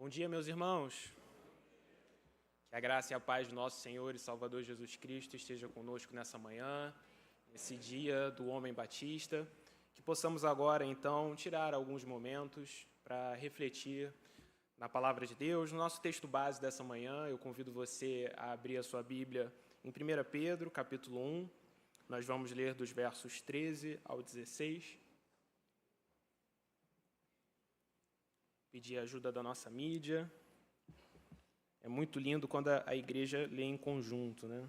Bom dia, meus irmãos. Que a graça e a paz do nosso Senhor e Salvador Jesus Cristo esteja conosco nessa manhã, nesse dia do homem batista, que possamos agora, então, tirar alguns momentos para refletir na palavra de Deus. No nosso texto base dessa manhã, eu convido você a abrir a sua Bíblia em 1 Pedro, capítulo 1. Nós vamos ler dos versos 13 ao 16. Pedir a ajuda da nossa mídia. É muito lindo quando a igreja lê em conjunto, né?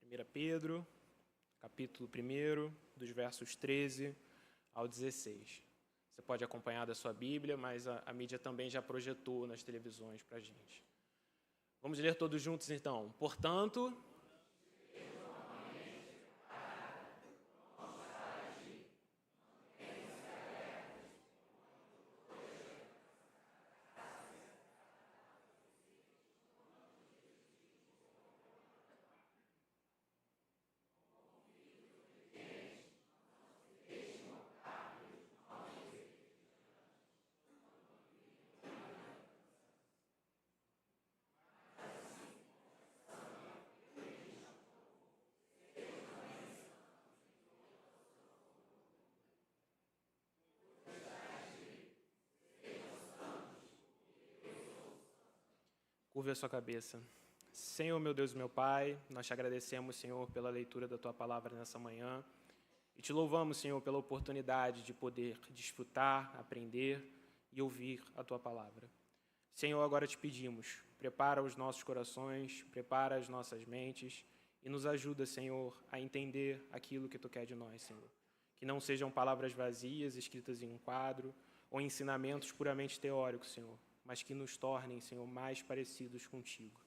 1 Pedro, capítulo 1, dos versos 13 ao 16. Você pode acompanhar da sua Bíblia, mas a mídia também já projetou nas televisões para a gente. Vamos ler todos juntos, então. Portanto, curve a sua cabeça. Senhor, meu Deus e meu Pai, nós te agradecemos, Senhor, pela leitura da Tua Palavra nessa manhã e te louvamos, Senhor, pela oportunidade de poder desfrutar, aprender e ouvir a Tua Palavra. Senhor, agora te pedimos, prepara os nossos corações, prepara as nossas mentes e nos ajuda, Senhor, a entender aquilo que Tu quer de nós, Senhor. Que não sejam palavras vazias, escritas em um quadro, ou ensinamentos puramente teóricos, Senhor, mas que nos tornem, Senhor, mais parecidos contigo.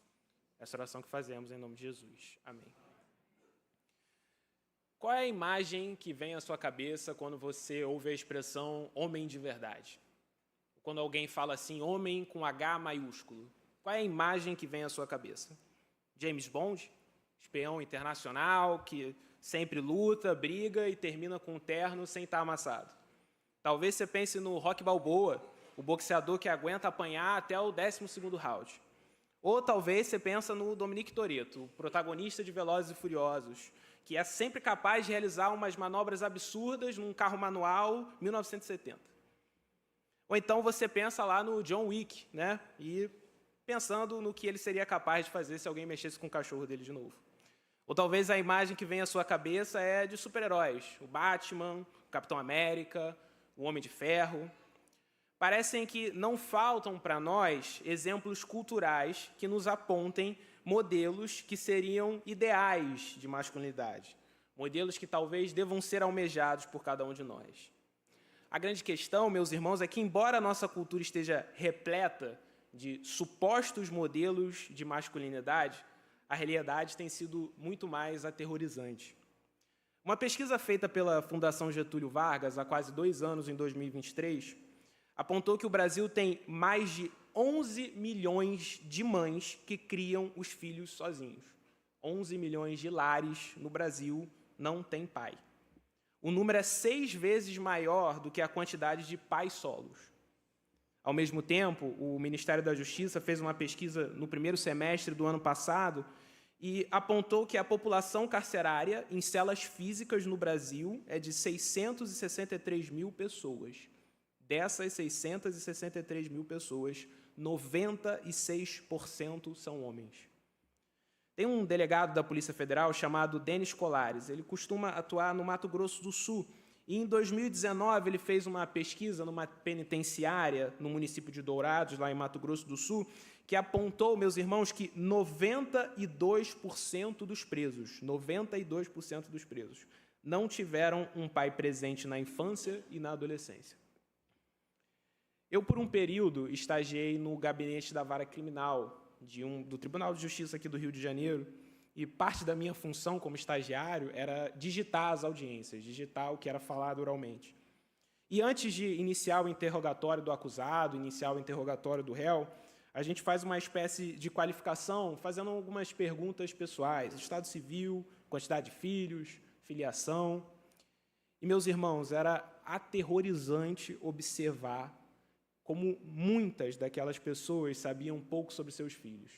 Essa oração que fazemos em nome de Jesus. Amém. Qual é a imagem que vem à sua cabeça quando você ouve a expressão homem de verdade? Quando alguém fala assim, homem com H maiúsculo, qual é a imagem que vem à sua cabeça? James Bond, espião internacional, que sempre luta, briga e termina com um terno sem estar amassado. Talvez você pense no Rocky Balboa, o boxeador que aguenta apanhar até o 12º round. Ou talvez você pensa no Dominique Toretto, o protagonista de Velozes e Furiosos, que é sempre capaz de realizar umas manobras absurdas num carro manual 1970. Ou então você pensa lá no John Wick, né? E pensando no que ele seria capaz de fazer se alguém mexesse com o cachorro dele de novo. Ou talvez a imagem que vem à sua cabeça é de super-heróis, o Batman, o Capitão América, o Homem de Ferro. Parecem que não faltam para nós exemplos culturais que nos apontem modelos que seriam ideais de masculinidade, modelos que talvez devam ser almejados por cada um de nós. A grande questão, meus irmãos, é que, embora a nossa cultura esteja repleta de supostos modelos de masculinidade, a realidade tem sido muito mais aterrorizante. Uma pesquisa feita pela Fundação Getúlio Vargas há quase 2 anos, em 2023, apontou que o Brasil tem mais de 11 milhões de mães que criam os filhos sozinhos. 11 milhões de lares no Brasil não têm pai. O número é 6 vezes maior do que a quantidade de pais solos. Ao mesmo tempo, o Ministério da Justiça fez uma pesquisa no primeiro semestre do ano passado e apontou que a população carcerária em celas físicas no Brasil é de 663 mil pessoas. Dessas 663 mil pessoas, 96% são homens. Tem um delegado da Polícia Federal chamado Denis Colares. Ele costuma atuar no Mato Grosso do Sul. E em 2019 ele fez uma pesquisa numa penitenciária no município de Dourados, lá em Mato Grosso do Sul, que apontou, meus irmãos, que 92% dos presos, 92% dos presos, não tiveram um pai presente na infância e na adolescência. Eu, por um período, estagiei no gabinete da vara criminal do Tribunal de Justiça aqui do Rio de Janeiro, e parte da minha função como estagiário era digitar as audiências, digitar o que era falado oralmente. E antes de iniciar o interrogatório do acusado, iniciar o interrogatório do réu, a gente faz uma espécie de qualificação, fazendo algumas perguntas pessoais, estado civil, quantidade de filhos, filiação. E, meus irmãos, era aterrorizante observar como muitas daquelas pessoas sabiam pouco sobre seus filhos.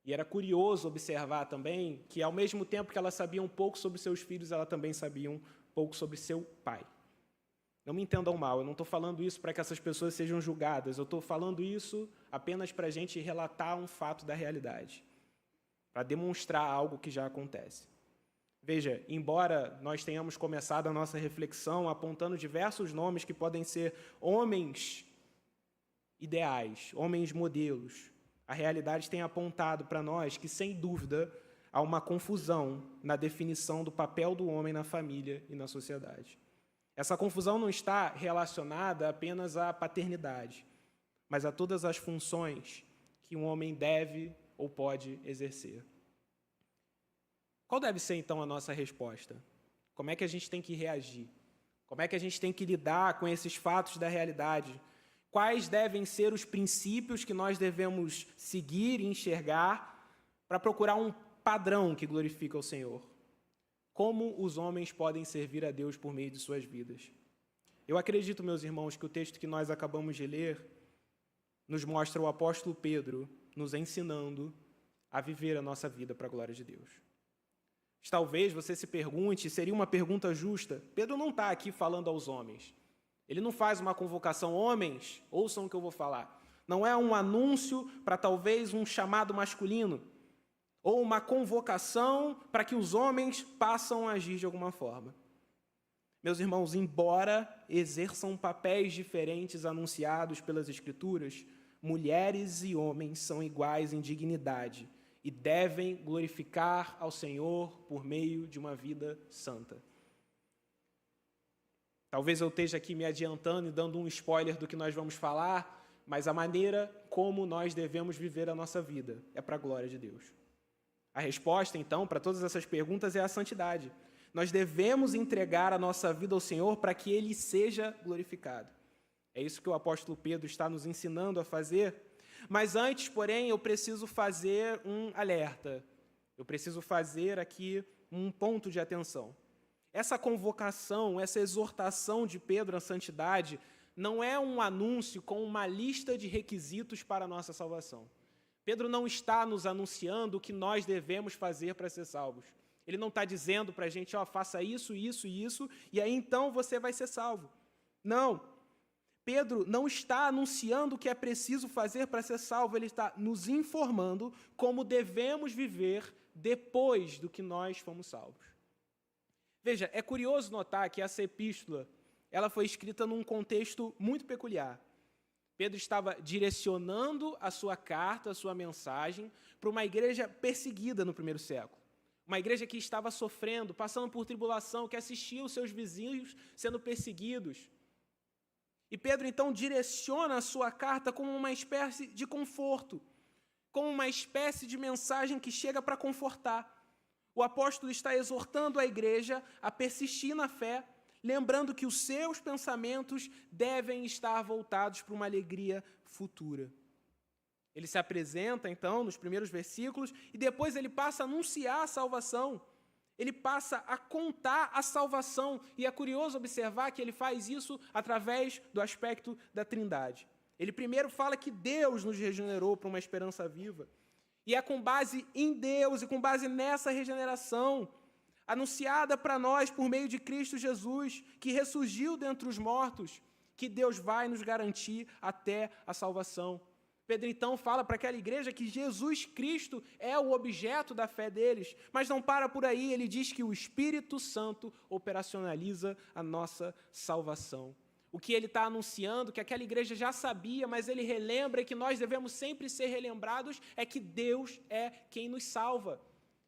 E era curioso observar também que, ao mesmo tempo que elas sabiam pouco sobre seus filhos, elas também sabiam pouco sobre seu pai. Não me entendam mal, eu não estou falando isso para que essas pessoas sejam julgadas, eu estou falando isso apenas para a gente relatar um fato da realidade, para demonstrar algo que já acontece. Veja, embora nós tenhamos começado a nossa reflexão apontando diversos nomes que podem ser homens ideais, homens modelos, a realidade tem apontado para nós que, sem dúvida, há uma confusão na definição do papel do homem na família e na sociedade. Essa confusão não está relacionada apenas à paternidade, mas a todas as funções que um homem deve ou pode exercer. Qual deve ser, então, a nossa resposta? Como é que a gente tem que reagir? Como é que a gente tem que lidar com esses fatos da realidade? Quais devem ser os princípios que nós devemos seguir e enxergar para procurar um padrão que glorifica o Senhor? Como os homens podem servir a Deus por meio de suas vidas? Eu acredito, meus irmãos, que o texto que nós acabamos de ler nos mostra o apóstolo Pedro nos ensinando a viver a nossa vida para a glória de Deus. Talvez você se pergunte, seria uma pergunta justa, Pedro não está aqui falando aos homens. Ele não faz uma convocação, homens, ouçam o que eu vou falar. Não é um anúncio para talvez um chamado masculino, ou uma convocação para que os homens passem a agir de alguma forma. Meus irmãos, embora exerçam papéis diferentes anunciados pelas Escrituras, mulheres e homens são iguais em dignidade e devem glorificar ao Senhor por meio de uma vida santa. Talvez eu esteja aqui me adiantando e dando um spoiler do que nós vamos falar, mas a maneira como nós devemos viver a nossa vida é para a glória de Deus. A resposta, então, para todas essas perguntas é a santidade. Nós devemos entregar a nossa vida ao Senhor para que Ele seja glorificado. É isso que o apóstolo Pedro está nos ensinando a fazer. Mas antes, porém, eu preciso fazer um alerta. Eu preciso fazer aqui um ponto de atenção. Essa convocação, essa exortação de Pedro à santidade não é um anúncio com uma lista de requisitos para a nossa salvação. Pedro não está nos anunciando o que nós devemos fazer para ser salvos. Ele não está dizendo para a gente, faça isso, isso e isso, e aí então você vai ser salvo. Não. Pedro não está anunciando o que é preciso fazer para ser salvo, ele está nos informando como devemos viver depois do que nós fomos salvos. Veja, é curioso notar que essa epístola ela foi escrita num contexto muito peculiar. Pedro estava direcionando a sua carta, a sua mensagem, para uma igreja perseguida no primeiro século. Uma igreja que estava sofrendo, passando por tribulação, que assistia os seus vizinhos sendo perseguidos. E Pedro, então, direciona a sua carta como uma espécie de conforto, como uma espécie de mensagem que chega para confortar. O apóstolo está exortando a igreja a persistir na fé, lembrando que os seus pensamentos devem estar voltados para uma alegria futura. Ele se apresenta, então, nos primeiros versículos, e depois ele passa a anunciar a salvação. Ele passa a contar a salvação, e é curioso observar que ele faz isso através do aspecto da Trindade. Ele primeiro fala que Deus nos regenerou para uma esperança viva, e é com base em Deus e com base nessa regeneração, anunciada para nós por meio de Cristo Jesus, que ressurgiu dentre os mortos, que Deus vai nos garantir até a salvação. Pedro, então, fala para aquela igreja que Jesus Cristo é o objeto da fé deles, mas não para por aí, ele diz que o Espírito Santo operacionaliza a nossa salvação. O que ele está anunciando, que aquela igreja já sabia, mas ele relembra que nós devemos sempre ser relembrados, é que Deus é quem nos salva.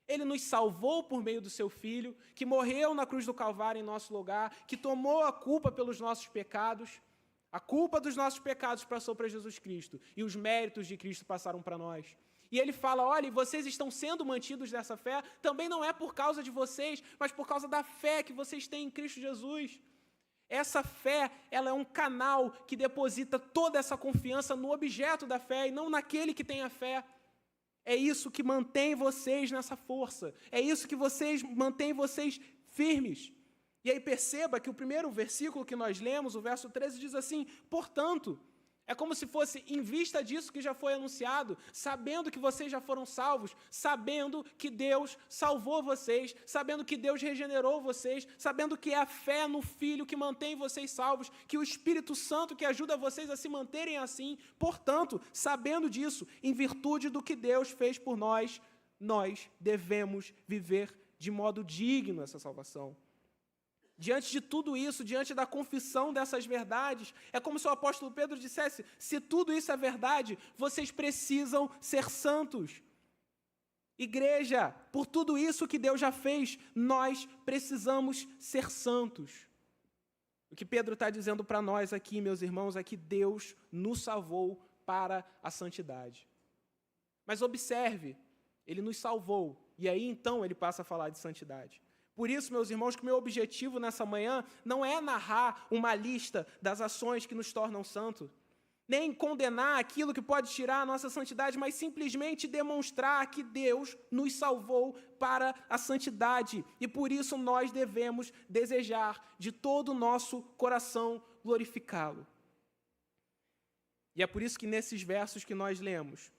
Ele nos salvou por meio do seu Filho, que morreu na cruz do Calvário em nosso lugar, que tomou a culpa pelos nossos pecados. A culpa dos nossos pecados passou para Jesus Cristo, e os méritos de Cristo passaram para nós. E ele fala, olha, vocês estão sendo mantidos nessa fé, também não é por causa de vocês, mas por causa da fé que vocês têm em Cristo Jesus. Essa fé, ela é um canal que deposita toda essa confiança no objeto da fé, e não naquele que tem a fé. É isso que mantém vocês nessa força. É isso que mantém vocês firmes. E aí perceba que o primeiro versículo que nós lemos, o verso 13, diz assim: portanto, é como se fosse em vista disso que já foi anunciado, sabendo que vocês já foram salvos, sabendo que Deus salvou vocês, sabendo que Deus regenerou vocês, sabendo que é a fé no Filho que mantém vocês salvos, que o Espírito Santo que ajuda vocês a se manterem assim. Portanto, sabendo disso, em virtude do que Deus fez por nós, nós devemos viver de modo digno essa salvação. Diante de tudo isso, diante da confissão dessas verdades, é como se o apóstolo Pedro dissesse: se tudo isso é verdade, vocês precisam ser santos. Igreja, por tudo isso que Deus já fez, nós precisamos ser santos. O que Pedro está dizendo para nós aqui, meus irmãos, é que Deus nos salvou para a santidade. Mas observe, Ele nos salvou, e aí então Ele passa a falar de santidade. Por isso, meus irmãos, que o meu objetivo nessa manhã não é narrar uma lista das ações que nos tornam santos, nem condenar aquilo que pode tirar a nossa santidade, mas simplesmente demonstrar que Deus nos salvou para a santidade, e por isso nós devemos desejar de todo o nosso coração glorificá-lo. E é por isso que nesses versos que nós lemos,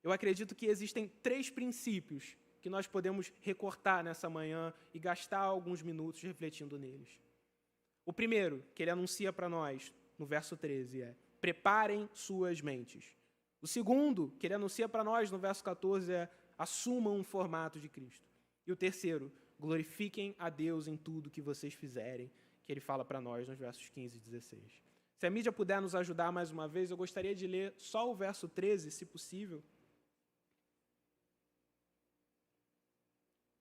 eu acredito que existem 3 princípios que nós podemos recortar nessa manhã e gastar alguns minutos refletindo neles. O primeiro, que ele anuncia para nós, no verso 13, é: preparem suas mentes. O segundo, que ele anuncia para nós, no verso 14, é: assumam o formato de Cristo. E o terceiro, glorifiquem a Deus em tudo que vocês fizerem, que ele fala para nós nos versos 15 e 16. Se a mídia puder nos ajudar mais uma vez, eu gostaria de ler só o verso 13, se possível.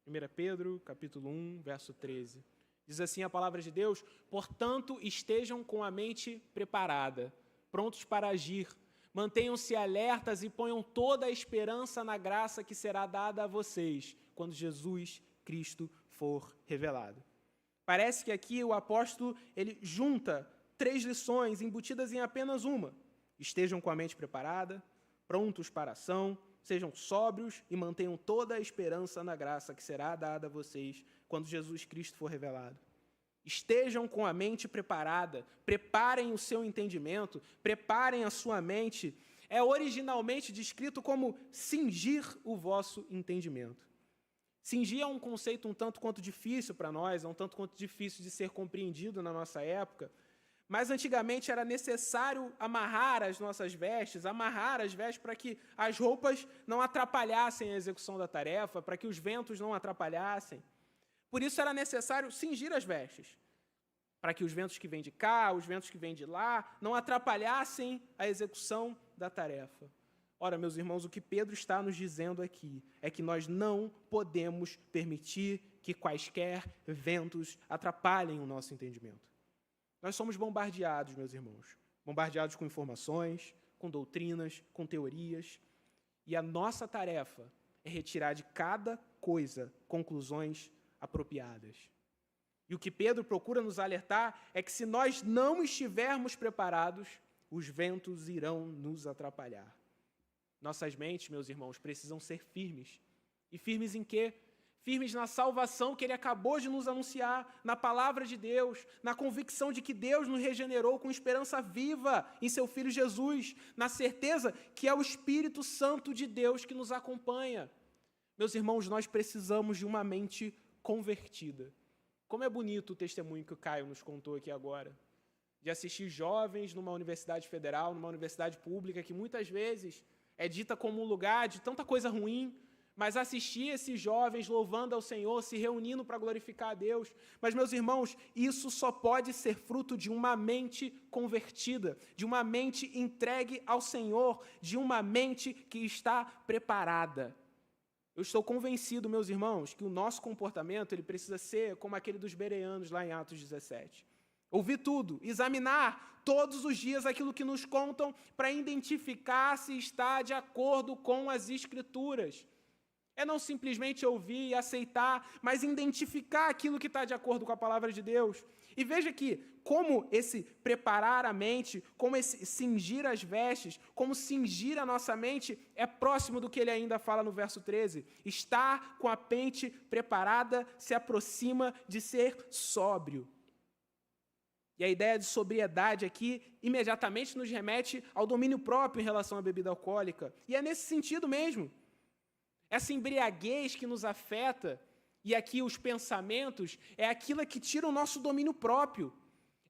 1 Pedro, capítulo 1, verso 13. Diz assim a palavra de Deus: portanto, estejam com a mente preparada, prontos para agir, mantenham-se alertas e ponham toda a esperança na graça que será dada a vocês, quando Jesus Cristo for revelado. Parece que aqui o apóstolo ele junta 3 lições embutidas em apenas uma: estejam com a mente preparada, prontos para a ação, sejam sóbrios e mantenham toda a esperança na graça que será dada a vocês quando Jesus Cristo for revelado. Estejam com a mente preparada, preparem o seu entendimento, preparem a sua mente. É originalmente descrito como cingir o vosso entendimento. Cingir é um conceito um tanto quanto difícil para nós, é um tanto quanto difícil de ser compreendido na nossa época. Mas antigamente era necessário amarrar as nossas vestes, para que as roupas não atrapalhassem a execução da tarefa, para que os ventos não atrapalhassem. Por isso era necessário cingir as vestes, para que os ventos que vêm de cá, os ventos que vêm de lá, não atrapalhassem a execução da tarefa. Ora, meus irmãos, o que Pedro está nos dizendo aqui é que nós não podemos permitir que quaisquer ventos atrapalhem o nosso entendimento. Nós somos bombardeados, meus irmãos, bombardeados com informações, com doutrinas, com teorias, e a nossa tarefa é retirar de cada coisa conclusões apropriadas. E o que Pedro procura nos alertar é que se nós não estivermos preparados, os ventos irão nos atrapalhar. Nossas mentes, meus irmãos, precisam ser firmes. E firmes em quê? Firmes na salvação que Ele acabou de nos anunciar, na palavra de Deus, na convicção de que Deus nos regenerou com esperança viva em Seu Filho Jesus, na certeza que é o Espírito Santo de Deus que nos acompanha. Meus irmãos, nós precisamos de uma mente convertida. Como é bonito o testemunho que o Caio nos contou aqui agora, de assistir jovens numa universidade federal, numa universidade pública, que muitas vezes é dita como um lugar de tanta coisa ruim, mas assistir esses jovens louvando ao Senhor, se reunindo para glorificar a Deus. Mas, meus irmãos, isso só pode ser fruto de uma mente convertida, de uma mente entregue ao Senhor, de uma mente que está preparada. Eu estou convencido, meus irmãos, que o nosso comportamento ele precisa ser como aquele dos bereanos lá em Atos 17. Ouvir tudo, examinar todos os dias aquilo que nos contam para identificar se está de acordo com as Escrituras. É não simplesmente ouvir e aceitar, mas identificar aquilo que está de acordo com a palavra de Deus. E veja que, como esse preparar a mente, como esse cingir as vestes, como cingir a nossa mente, é próximo do que ele ainda fala no verso 13. Estar com a mente preparada se aproxima de ser sóbrio. E a ideia de sobriedade aqui imediatamente nos remete ao domínio próprio em relação à bebida alcoólica. E é nesse sentido mesmo. Essa embriaguez que nos afeta, e aqui os pensamentos, é aquilo que tira o nosso domínio próprio.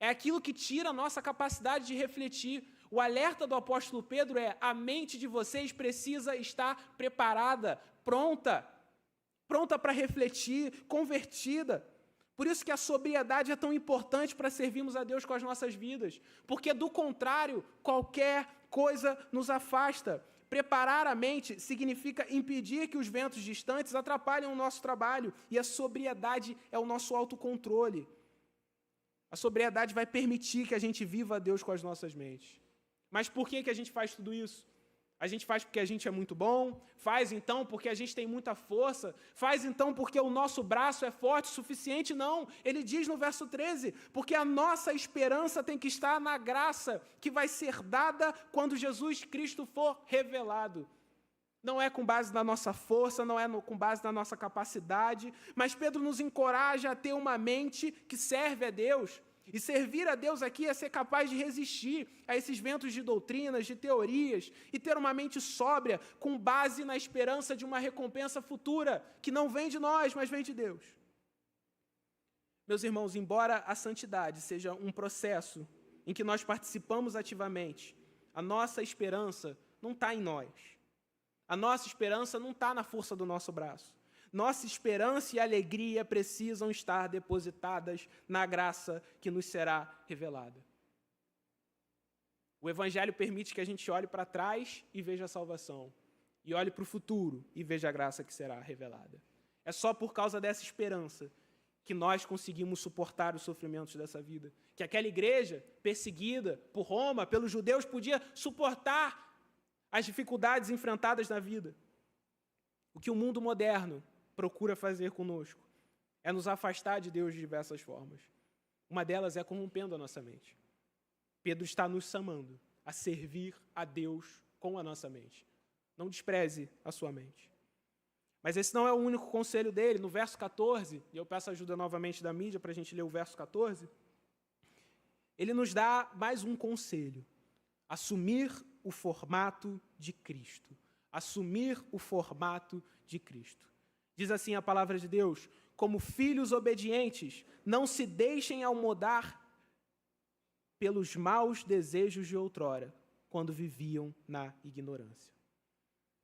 É aquilo que tira a nossa capacidade de refletir. O alerta do apóstolo Pedro é: a mente de vocês precisa estar preparada, pronta para refletir, convertida. Por isso que a sobriedade é tão importante para servirmos a Deus com as nossas vidas. Porque, do contrário, qualquer coisa nos afasta. Preparar a mente significa impedir que os ventos distantes atrapalhem o nosso trabalho. E a sobriedade é o nosso autocontrole. A sobriedade vai permitir que a gente viva a Deus com as nossas mentes. Mas por que a gente faz tudo isso? A gente faz porque a gente é muito bom? Faz então porque a gente tem muita força? Faz então porque o nosso braço é forte o suficiente? Não. Ele diz no verso 13, porque a nossa esperança tem que estar na graça que vai ser dada quando Jesus Cristo for revelado. Não é com base na nossa força, não é com base na nossa capacidade, mas Pedro nos encoraja a ter uma mente que serve a Deus. E servir a Deus aqui é ser capaz de resistir a esses ventos de doutrinas, de teorias, e ter uma mente sóbria, com base na esperança de uma recompensa futura, que não vem de nós, mas vem de Deus. Meus irmãos, embora a santidade seja um processo em que nós participamos ativamente, a nossa esperança não está em nós. A nossa esperança não está na força do nosso braço. Nossa esperança e alegria precisam estar depositadas na graça que nos será revelada. O Evangelho permite que a gente olhe para trás e veja a salvação, e olhe para o futuro e veja a graça que será revelada. É só por causa dessa esperança que nós conseguimos suportar os sofrimentos dessa vida. Que aquela igreja perseguida por Roma, pelos judeus, podia suportar as dificuldades enfrentadas na vida. O que o mundo moderno procura fazer conosco é nos afastar de Deus de diversas formas. Uma delas é corrompendo a nossa mente. Pedro está nos chamando a servir a Deus com a nossa mente. Não despreze a sua mente. Mas esse não é o único conselho dele. No verso 14, e eu peço ajuda novamente da mídia para a gente ler o verso 14, ele nos dá mais um conselho: assumir o formato de Cristo. Assumir o formato de Cristo. Diz assim a palavra de Deus: como filhos obedientes, não se deixem almodar pelos maus desejos de outrora, quando viviam na ignorância.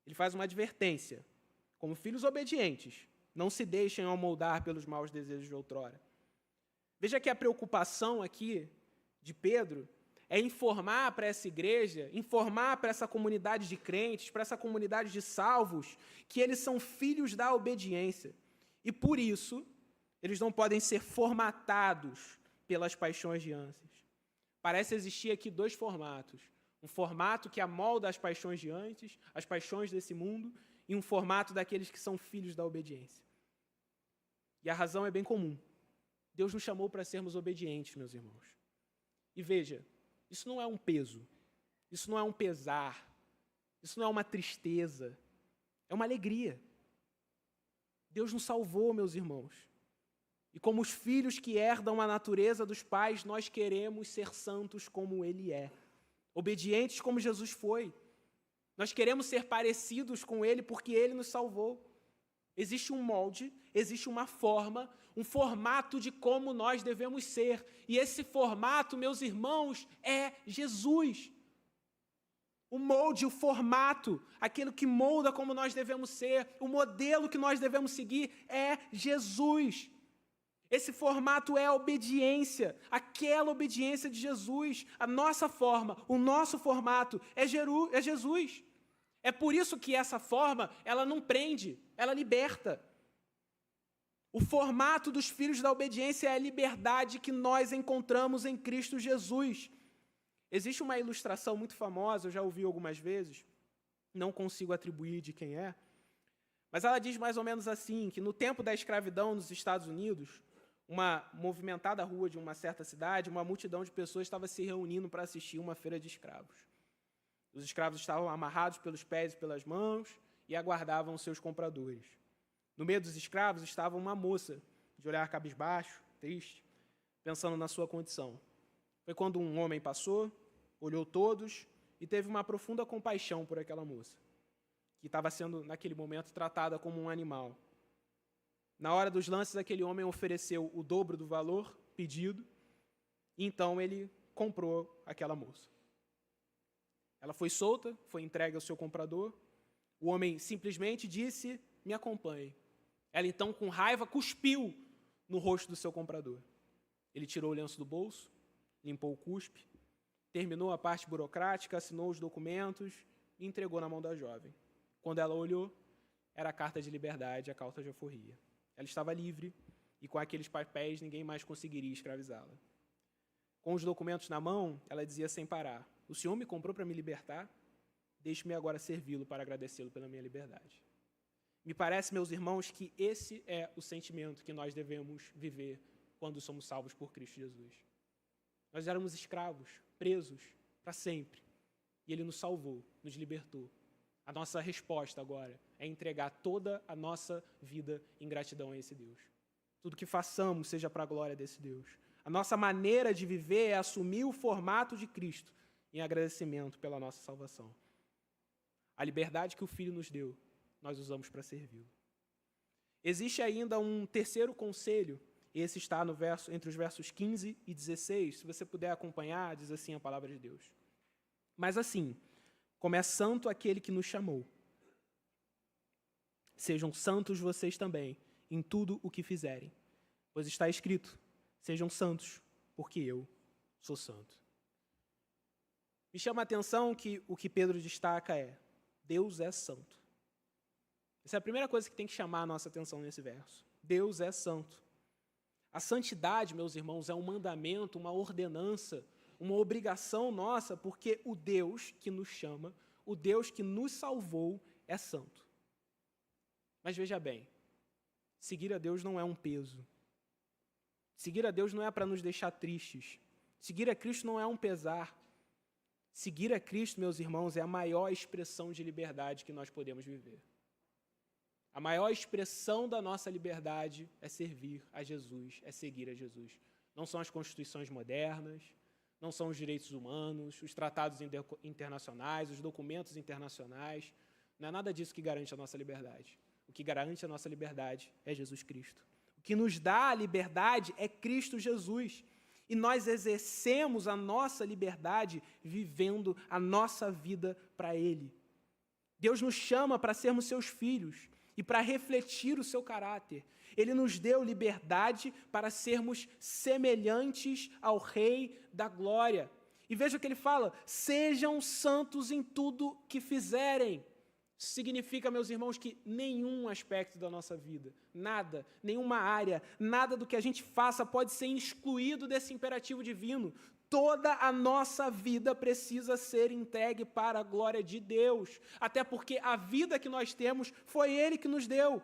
Ele faz uma advertência. Como filhos obedientes, não se deixem amoldar pelos maus desejos de outrora. Veja que a preocupação aqui de Pedro é informar para essa igreja, informar para essa comunidade de crentes, para essa comunidade de salvos, que eles são filhos da obediência. E por isso, eles não podem ser formatados pelas paixões de ânsias. Parece existir aqui dois formatos. Um formato que amolda as paixões de antes, as paixões desse mundo, e um formato daqueles que são filhos da obediência. E a razão é bem comum. Deus nos chamou para sermos obedientes, meus irmãos. E veja, isso não é um peso, isso não é um pesar, isso não é uma tristeza, é uma alegria. Deus nos salvou, meus irmãos. E como os filhos que herdam a natureza dos pais, nós queremos ser santos como Ele é, obedientes como Jesus foi. Nós queremos ser parecidos com Ele porque Ele nos salvou. Existe um molde, existe uma forma, um formato de como nós devemos ser. E esse formato, meus irmãos, é Jesus. O molde, o formato, aquilo que molda como nós devemos ser, o modelo que nós devemos seguir é Jesus. Esse formato é a obediência, aquela obediência de Jesus. A nossa forma, o nosso formato é Jesus. É por isso que essa forma, ela não prende, ela liberta. O formato dos filhos da obediência é a liberdade que nós encontramos em Cristo Jesus. Existe uma ilustração muito famosa, eu já ouvi algumas vezes, não consigo atribuir de quem é, mas ela diz mais ou menos assim, que no tempo da escravidão nos Estados Unidos, uma movimentada rua de uma certa cidade, uma multidão de pessoas estava se reunindo para assistir uma feira de escravos. Os escravos estavam amarrados pelos pés e pelas mãos e aguardavam seus compradores. No meio dos escravos estava uma moça, de olhar cabisbaixo, triste, pensando na sua condição. Foi quando um homem passou, olhou todos e teve uma profunda compaixão por aquela moça, que estava sendo, naquele momento, tratada como um animal. Na hora dos lances, aquele homem ofereceu o dobro do valor pedido, e então ele comprou aquela moça. Ela foi solta, foi entregue ao seu comprador. O homem simplesmente disse, me acompanhe. Ela então, com raiva, cuspiu no rosto do seu comprador. Ele tirou o lenço do bolso, limpou o cuspe, terminou a parte burocrática, assinou os documentos e entregou na mão da jovem. Quando ela olhou, era a carta de liberdade, a carta de alforria. Ela estava livre e com aqueles papéis ninguém mais conseguiria escravizá-la. Com os documentos na mão, ela dizia sem parar, o Senhor me comprou para me libertar? Deixe-me agora servi-lo para agradecê-lo pela minha liberdade. Me parece, meus irmãos, que esse é o sentimento que nós devemos viver quando somos salvos por Cristo Jesus. Nós éramos escravos, presos para sempre. E Ele nos salvou, nos libertou. A nossa resposta agora é entregar toda a nossa vida em gratidão a esse Deus. Tudo que façamos seja para a glória desse Deus. A nossa maneira de viver é assumir o formato de Cristo em agradecimento pela nossa salvação. A liberdade que o Filho nos deu, nós usamos para servi-lo. Existe ainda um terceiro conselho, esse está no entre os versos 15 e 16, se você puder acompanhar, diz assim a palavra de Deus. Mas assim, como é santo aquele que nos chamou, sejam santos vocês também, em tudo o que fizerem, pois está escrito, sejam santos, porque eu sou santo. Me chama a atenção que o que Pedro destaca é, Deus é santo. Essa é a primeira coisa que tem que chamar a nossa atenção nesse verso. Deus é santo. A santidade, meus irmãos, é um mandamento, uma ordenança, uma obrigação nossa, porque o Deus que nos chama, o Deus que nos salvou, é santo. Mas veja bem, seguir a Deus não é um peso. Seguir a Deus não é para nos deixar tristes. Seguir a Cristo não é um pesar. Seguir a Cristo, meus irmãos, é a maior expressão de liberdade que nós podemos viver. A maior expressão da nossa liberdade é servir a Jesus, é seguir a Jesus. Não são as constituições modernas, não são os direitos humanos, os tratados internacionais, os documentos internacionais. Não é nada disso que garante a nossa liberdade. O que garante a nossa liberdade é Jesus Cristo. O que nos dá a liberdade é Cristo Jesus. E nós exercemos a nossa liberdade vivendo a nossa vida para Ele. Deus nos chama para sermos seus filhos e para refletir o seu caráter. Ele nos deu liberdade para sermos semelhantes ao Rei da Glória. E veja o que ele fala, sejam santos em tudo que fizerem. Isso significa, meus irmãos, que nenhum aspecto da nossa vida, nada, nenhuma área, nada do que a gente faça pode ser excluído desse imperativo divino. Toda a nossa vida precisa ser entregue para a glória de Deus, até porque a vida que nós temos foi Ele que nos deu.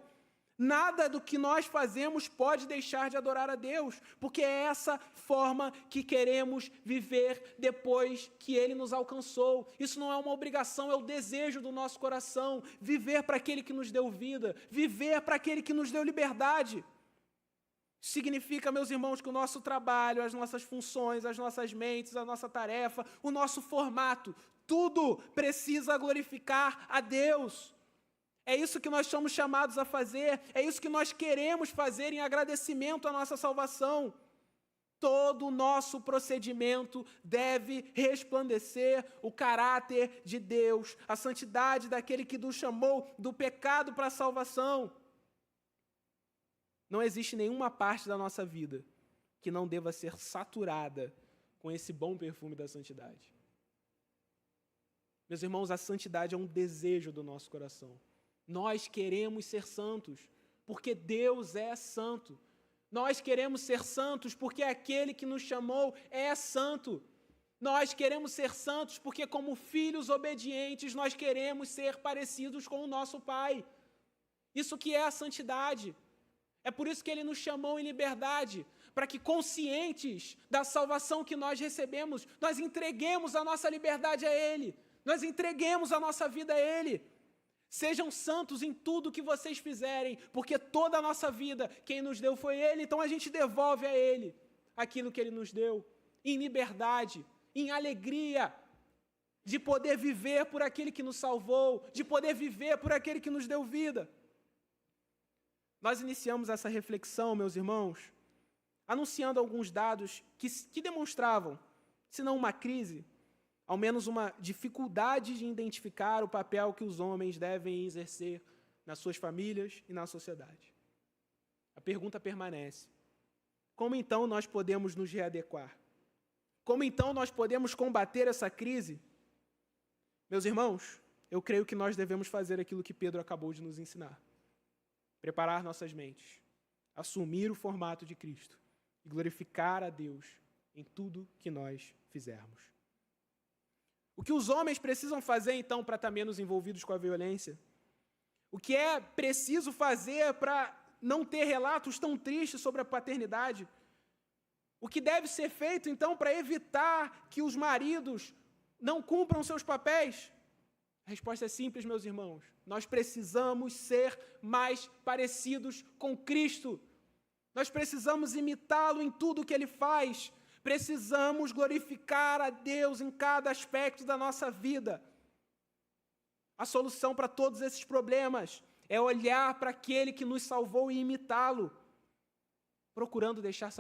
Nada do que nós fazemos pode deixar de adorar a Deus, porque é essa forma que queremos viver depois que Ele nos alcançou. Isso não é uma obrigação, é o desejo do nosso coração, viver para aquele que nos deu vida, viver para aquele que nos deu liberdade. Significa, meus irmãos, que o nosso trabalho, as nossas funções, as nossas mentes, a nossa tarefa, o nosso formato, tudo precisa glorificar a Deus. É isso que nós somos chamados a fazer, é isso que nós queremos fazer em agradecimento à nossa salvação. Todo o nosso procedimento deve resplandecer o caráter de Deus, a santidade daquele que nos chamou do pecado para a salvação. Não existe nenhuma parte da nossa vida que não deva ser saturada com esse bom perfume da santidade. Meus irmãos, a santidade é um desejo do nosso coração. Nós queremos ser santos, porque Deus é santo. Nós queremos ser santos, porque aquele que nos chamou é santo. Nós queremos ser santos, porque como filhos obedientes, nós queremos ser parecidos com o nosso Pai. Isso que é a santidade. É por isso que Ele nos chamou em liberdade. para que, conscientes da salvação que nós recebemos, nós entreguemos a nossa liberdade a Ele, nós entreguemos a nossa vida a Ele. Sejam santos em tudo que vocês fizerem, porque toda a nossa vida, quem nos deu foi Ele, então a gente devolve a Ele aquilo que Ele nos deu, em liberdade, em alegria, de poder viver por aquele que nos salvou, de poder viver por aquele que nos deu vida. Nós iniciamos essa reflexão, meus irmãos, anunciando alguns dados que demonstravam, se não uma crise, ao menos uma dificuldade de identificar o papel que os homens devem exercer nas suas famílias e na sociedade. A pergunta permanece: como então nós podemos nos readequar? Como então nós podemos combater essa crise? Meus irmãos, eu creio que nós devemos fazer aquilo que Pedro acabou de nos ensinar. Preparar nossas mentes, assumir o formato de Cristo e glorificar a Deus em tudo que nós fizermos. O que os homens precisam fazer, então, para estar menos envolvidos com a violência? O que é preciso fazer para não ter relatos tão tristes sobre a paternidade? O que deve ser feito, então, para evitar que os maridos não cumpram seus papéis? A resposta é simples, meus irmãos. Nós precisamos ser mais parecidos com Cristo. Nós precisamos imitá-lo em tudo o que Ele faz. Precisamos glorificar a Deus em cada aspecto da nossa vida. A solução para todos esses problemas é olhar para aquele que nos salvou e imitá-lo, procurando deixá-lo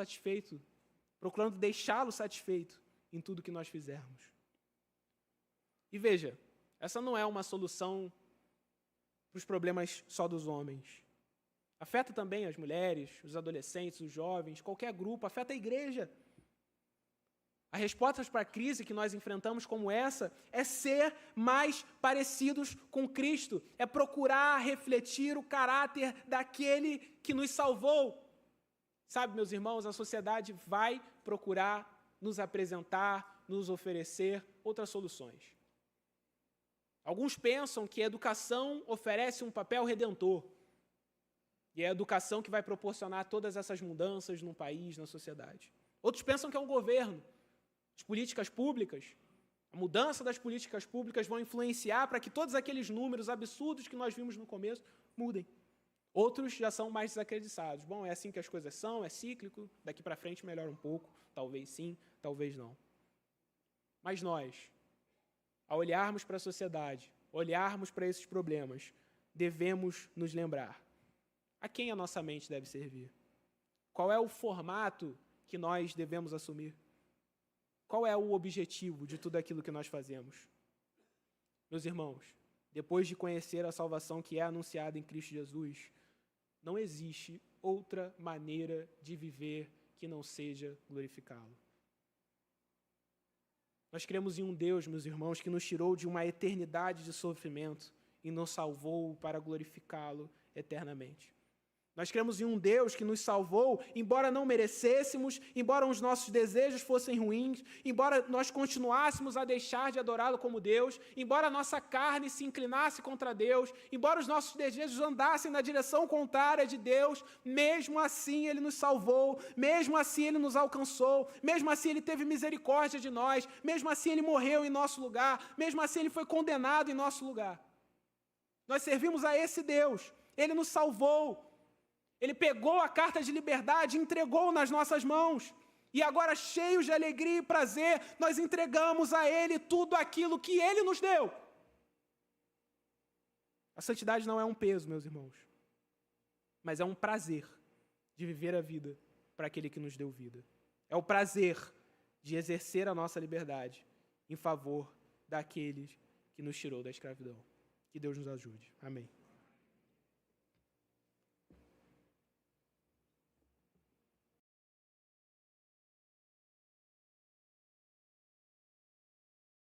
satisfeito em tudo que nós fizermos. E veja, essa não é uma solução para os problemas só dos homens. Afeta também as mulheres, os adolescentes, os jovens, qualquer grupo, afeta a igreja. A resposta para a crise que nós enfrentamos como essa é ser mais parecidos com Cristo, é procurar refletir o caráter daquele que nos salvou. Sabe, meus irmãos, a sociedade vai procurar nos apresentar, nos oferecer outras soluções. Alguns pensam que a educação oferece um papel redentor. E é a educação que vai proporcionar todas essas mudanças no país, na sociedade. Outros pensam que é um governo. As políticas públicas, a mudança das políticas públicas vão influenciar para que todos aqueles números absurdos que nós vimos no começo mudem. Outros já são mais desacreditados. Bom, é assim que as coisas são, é cíclico, daqui para frente melhora um pouco, talvez sim, talvez não. Mas nós, ao olharmos para a sociedade, olharmos para esses problemas, devemos nos lembrar a quem a nossa mente deve servir. Qual é o formato que nós devemos assumir? Qual é o objetivo de tudo aquilo que nós fazemos? Meus irmãos, depois de conhecer a salvação que é anunciada em Cristo Jesus, não existe outra maneira de viver que não seja glorificá-lo. Nós cremos em um Deus, meus irmãos, que nos tirou de uma eternidade de sofrimento e nos salvou para glorificá-lo eternamente. Nós cremos em um Deus que nos salvou, embora não merecêssemos, embora os nossos desejos fossem ruins, embora nós continuássemos a deixar de adorá-lo como Deus, embora a nossa carne se inclinasse contra Deus, embora os nossos desejos andassem na direção contrária de Deus, mesmo assim Ele nos salvou, mesmo assim Ele nos alcançou, mesmo assim Ele teve misericórdia de nós, mesmo assim Ele morreu em nosso lugar, mesmo assim Ele foi condenado em nosso lugar. Nós servimos a esse Deus, Ele nos salvou. Ele pegou a carta de liberdade e entregou nas nossas mãos. E agora, cheios de alegria e prazer, nós entregamos a Ele tudo aquilo que Ele nos deu. A santidade não é um peso, meus irmãos, mas é um prazer de viver a vida para aquele que nos deu vida. É o prazer de exercer a nossa liberdade em favor daquele que nos tirou da escravidão. Que Deus nos ajude. Amém.